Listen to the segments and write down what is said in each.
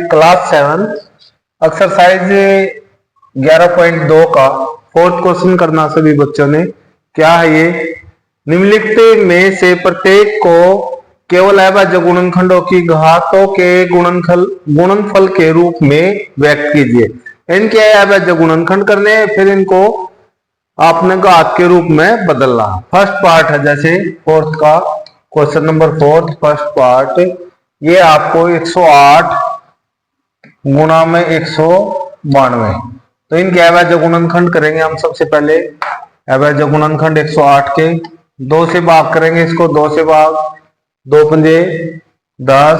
Class 7 exercise 11.2 का fourth question करना सभी बच्चों ने। क्या है ये? निम्नलिखित में से प्रत्येक को केवल अभाज्य गुणनखंडों की घातों के गुणनफल के रूप में व्यक्त कीजिए। इनके अभाज्य गुणनखंड करने, फिर इनको आपने घात के रूप में बदलना। फर्स्ट पार्ट है, जैसे फोर्थ का क्वेश्चन नंबर 4 फर्स्ट पार्ट, ये आपको 108 गुणा में 192, तो इनके अभाज्य गुणनखंड करेंगे हम। सबसे पहले अभाज्य गुणनखंड 108 के 2 से भाग करेंगे इसको। 2 से भाग, 2 पंजे 10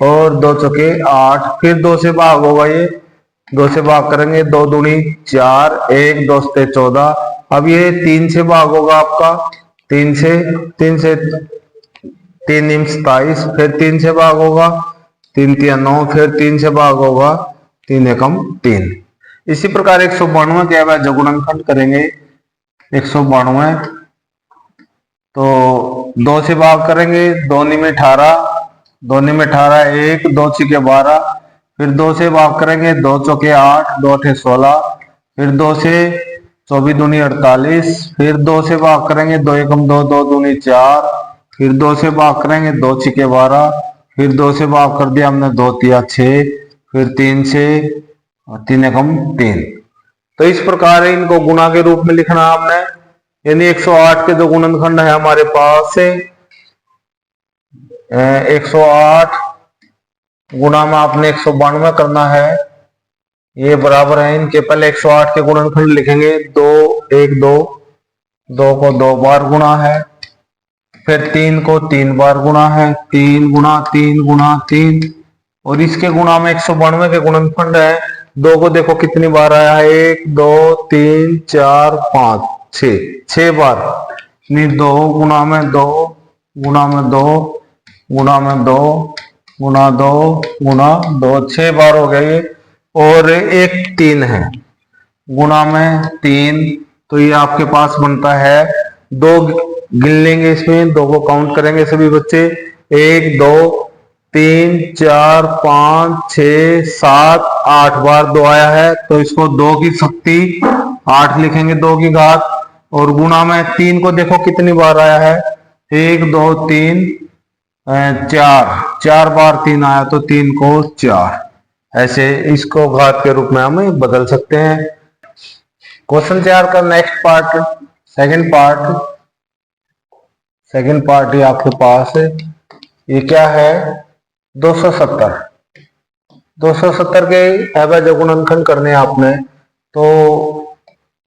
और 2 चौके 8, फिर 2 से भाग होगा ये। 2 से भाग करेंगे, 2 दूनी 4, 1 2 से 14। अब ये 3 से भाग होगा आपका, 3 से 3 27, फिर 3 से भाग होगा, 3 3 9, फिर 3 से भाग होगा, 3 एकम 3। इसी प्रकार 192 के अभाज्य गुणनखंड करेंगे। 192 तो 2 से भाग करेंगे, 2 में 18, 2 में 18, 1 2 छीके 12, फिर 2 से भाग करेंगे, 2 चौके 8, 2 अठे 16, फिर 2 से 24 दूनी 48, फिर 2 से भाग करेंगे, 2 एकम 2, 2 दूनी 4, फिर 2 से भाग करेंगे, 2 छीके 12, फिर 2 से भाग कर दिया हमने, 2 तिया 6, फिर 3 से 3 एकम 3। तो इस प्रकार इनको गुणा के रूप में लिखना आपने। यानी 108 के जो गुणनखंड है हमारे पास से 108 गुणा में आपने 192 करना है। ये बराबर है इनके। पहले 108 के गुणनखंड लिखेंगे। 2 1 2, 2 को 2 बार गुणा है, फिर 3 को 3 बार गुणा है, 3 गुणा 3 गुणा 3, और इसके गुणा में 192 के गुणनखंड है। 2 को देखो कितनी बार आया है, 1 2 3 4 5 6 बार। नहीं, 2 गुणा में 2 गुणा में 2 गुणा में 2 गुणा 2 गुणा 2, 6 बार हो गए। और एक 3 है, गुणा में 3, तो ये आपके पास बनता है 2। गिन लेंगे इसमें, 2 को काउंट करेंगे सभी बच्चे। 1 2 3 4 5 6 7 8 बार 2 आया है, तो इसको 2 की शक्ति 8 लिखेंगे, 2 की घात। और गुणा में 3 को देखो कितनी बार आया है, 1 2 3 4 बार 3 आया, तो 3 को 4। ऐसे इसको घात के रूप में हम बदल सकते हैं। क्वेश्चन 4 का नेक्स्ट पार्ट, सेकंड पार्ट ये आपके पास है। ये क्या है? 270 के अभाज्य गुणनखंड करने आपने। तो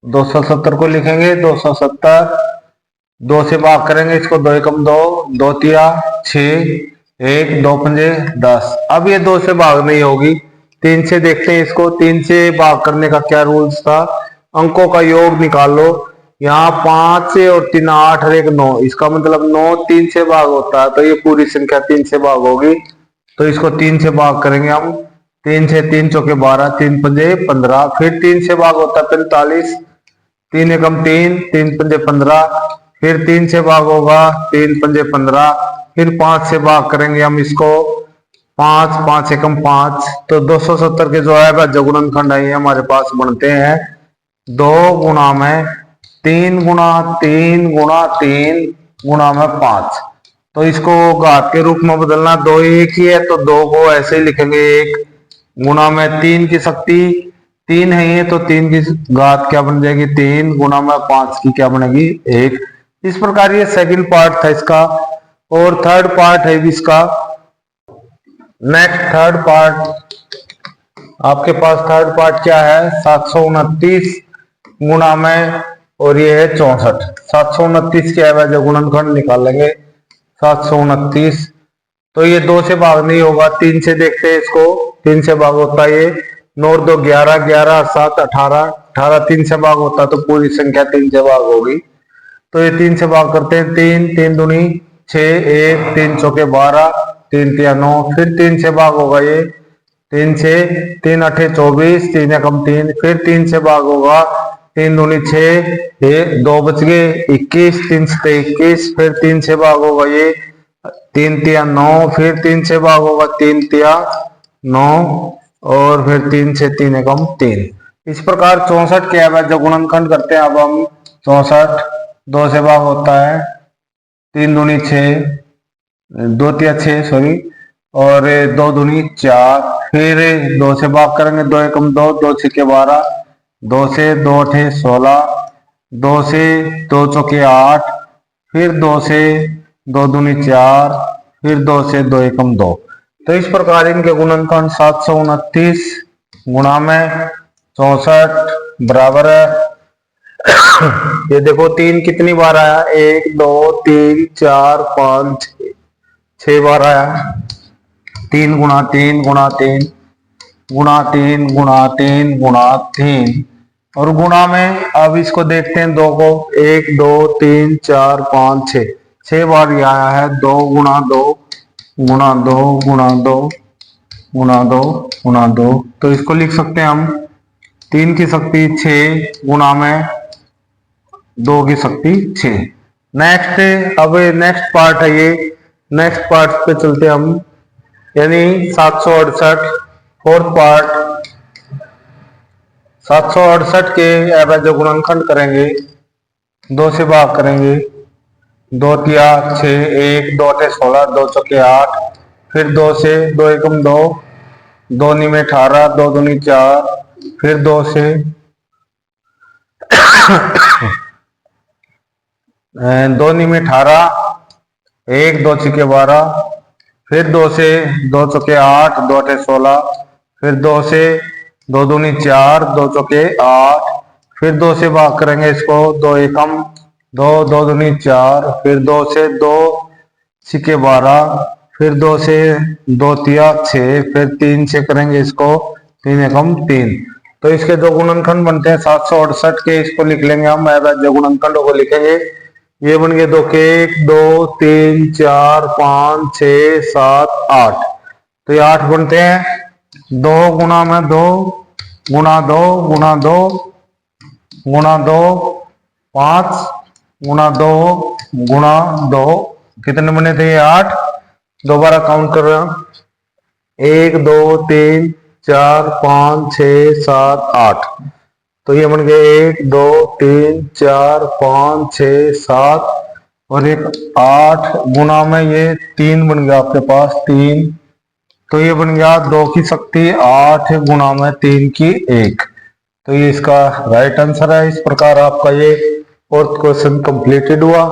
270 को लिखेंगे। 270 2 से भाग करेंगे इसको, 2 एकम 2, 2 तिया 6, 1 2 पंजे 10। अब ये 2 से भाग नहीं होगी, 3 से देखते हैं इसको। 3 से भाग करने का क्या रूल्स था? अंकों का योग निकाल लो। यहाँ 5 और 3 8 और 1 9, इसका मतलब 9 3 से भाग होता है, तो ये पूरी संख्या 3 से भाग होगी। तो इसको 3 से भाग करेंगे हम। 3 से 3 चौके 12, 3 पंजे 15, फिर 3 से भाग होता है 45, 3 एकम 3, 3 पंजे 15, फिर 3 से भाग होगा, 3 पंजे 15, फिर 5 से भाग करेंगे हम इसको। 5 5 एकम 5, तो 270 के जो है अभाज्य गुणनखंड है ये हमारे पास बनते हैं 2 गुणा में 3 गुणा 3 गुणा 3 गुणा में 5। तो इसको घात के रूप में बदलना। 2 एक ही है, तो 2 को ऐसे ही लिखेंगे। 1 गुणा में 3 की शक्ति 3 है ये, तो 3 की घात क्या बन जाएगी? 3 गुणा में 5 की क्या बनेगी? 1। इस प्रकार ये सेकंड पार्ट था इसका। और थर्ड पार्ट है इसका। नेक्स्ट थर्ड पार्ट आपके पास, थर्ड पार्ट क्या है? 729 गुणा में, और ये है 64। 729 के अभाज्य गुणनखंड निकाल लेंगे। 729 तो ये 2 से भाग नहीं होगा, 3 से देखते हैं इसको। 3 से भाग होता है ये। 9 2 11, 11 7 18, 18 3 से भाग होता है, तो पूरी संख्या 3 से भाग होगी। तो ये 3 से भाग करते हैं। 3 3 दूनी 6, 1 3 चौके 12, 3 तिया 9, फिर 3 से भाग होगा ये। 3 से 3 अठे 24, 3 एकम 3, फिर 3 से भाग होगा। 3 दूनी 6, 2 बच गए 21, 3 से 21, फिर 3 से भाग होगा ये। 3 तिया 9, फिर 3 से भाग होगा, 3 तिया 9 और फिर 3 से 3 एकम 3। इस प्रकार 64 के अवैध गुणनखंड करते हैं। अब हम 64 2 से भाग होता है, 3 दूनी 6, 2 तिया 6 सॉरी, और 2 दूनी 4, फिर 2 से भाग करेंगे, 2 एकम 2, 2 छक्के 12, 2 से 2 अठे 16, 2 से 2 चौके 8, फिर 2 से 2 दूनी 4, फिर 2 से 2 एकम 2। तो इस प्रकार इनके गुणनखंड 729 गुणा में 64 बराबर है, ये देखो 3 कितनी बार आया, 1 2 3 4 5 6 बार आया, 3 गुणा 3 गुणा 3 गुणा 3 गुणा 3 गुणा 3, और गुणा में अब इसको देखते हैं 2 को, 1 2 3 4 5 6 बार ये आया है, 2 गुणा 2 गुणा 2 गुणा 2 गुणा 2 गुणा 2। तो इसको लिख सकते हैं हम 3 की शक्ति 6 गुणा में 2 की शक्ति 6। नेक्स्ट, अब नेक्स्ट पार्ट है ये, नेक्स्ट पार्ट पे चलते हम, यानी 768 फोर्थ पार्ट। 768 के अवैध गुणनखंड करेंगे, 2 से भाग करेंगे, 2 तिया 6, 1 2 अठे 16, 2 चौके 8, फिर 2 से 2 एकम 2, 2 निमे 18, 2 दूनी 4, फिर 2 से 2 निमे 18, 1 2 छक्के 12, फिर 2 से 2 चौके 8, 2 अठे 16, फिर 2 से 2 दूनी 4, 2 चौके 8, फिर 2 से भाग करेंगे इसको, 2 एकम 2, 2 दूनी 4, फिर 2 से 2 छक्के 12, फिर 2 से 2 तिया 6, फिर 3 से करेंगे इसको, 3 एकम 3। तो इसके दो गुणनखंड बनते हैं 768 के, इसको लिख लेंगे हम, अवैध गुणनखंडों को लिखेंगे। ये बन गए 2 के 1 2 3 4 5 6 7 8। तो ये 8 बनते हैं, 2 गुणा में 2 गुणा 2 गुणा 2 गुणा 2 5 गुणा 2 गुणा 2, कितने बने थे ये 8। दोबारा काउंट कर रहे हैं, 1 2 3 4 5 6 7 8। तो ये बन गए 1 2 3 4 5 6 7 और एक 8, गुणा में ये 3 बन गया आपके पास 3। तो ये बन गया 2 की शक्ति 8 गुणा में 3 की 1। तो ये इसका राइट आंसर है। इस प्रकार आपका ये फोर्थ क्वेश्चन कंप्लीटेड हुआ।